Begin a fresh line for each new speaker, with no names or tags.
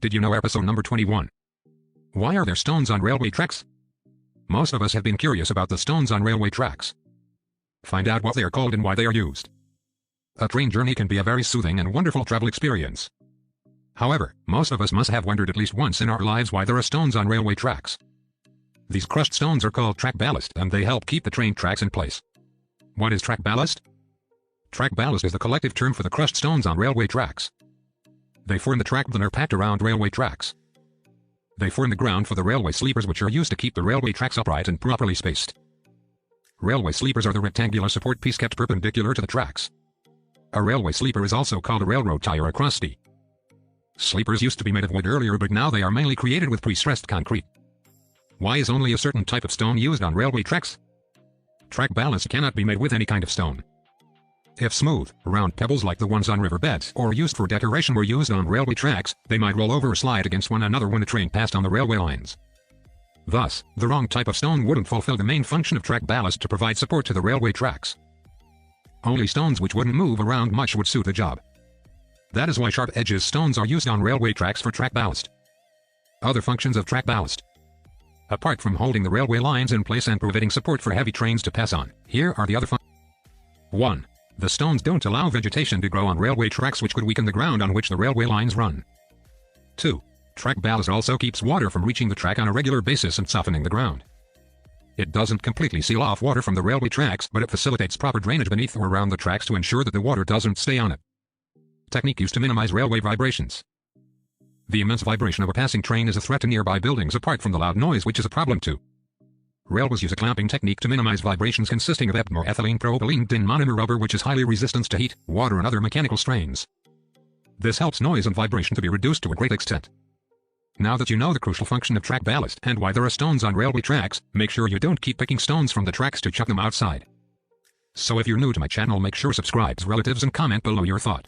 Did you know episode number 21? Why are there stones on railway tracks? Most of us have been curious about the stones on railway tracks. Find out what they are called and why they are used. A train journey can be a very soothing and wonderful travel experience. However, most of us must have wondered at least once in our lives why there are stones on railway tracks. These crushed stones are called track ballast and they help keep the train tracks in place. What is track ballast? Track ballast is the collective term for the crushed stones on railway tracks. They form the track and are packed around railway tracks. They form the ground for the railway sleepers, which are used to keep the railway tracks upright and properly spaced. Railway sleepers are the rectangular support piece kept perpendicular to the tracks. A railway sleeper is also called a railroad tie or a crosstie. Sleepers used to be made of wood earlier, but now they are mainly created with pre-stressed concrete. Why is only a certain type of stone used on railway tracks? Track ballast cannot be made with any kind of stone. If smooth, round pebbles like the ones on riverbeds or used for decoration were used on railway tracks, they might roll over or slide against one another when a train passed on the railway lines. Thus, the wrong type of stone wouldn't fulfill the main function of track ballast to provide support to the railway tracks. Only stones which wouldn't move around much would suit the job. That is why sharp edges stones are used on railway tracks for track ballast. Other functions of track ballast. Apart from holding the railway lines in place and providing support for heavy trains to pass on, here are the other functions. 1. The stones don't allow vegetation to grow on railway tracks, which could weaken the ground on which the railway lines run. 2. Track ballast also keeps water from reaching the track on a regular basis and softening the ground. It doesn't completely seal off water from the railway tracks, but it facilitates proper drainage beneath or around the tracks to ensure that the water doesn't stay on it. Technique used to minimize railway vibrations. The immense vibration of a passing train is a threat to nearby buildings apart from the loud noise, which is a problem too. Railways use a clamping technique to minimize vibrations consisting of ethylene or ethylene propylene din monomer rubber, which is highly resistant to heat, water and other mechanical strains. This helps noise and vibration to be reduced to a great extent. Now that you know the crucial function of track ballast and why there are stones on railway tracks, make sure you don't keep picking stones from the tracks to chuck them outside. So if you're new to my channel, make sure subscribe, relatives, and comment below your thought.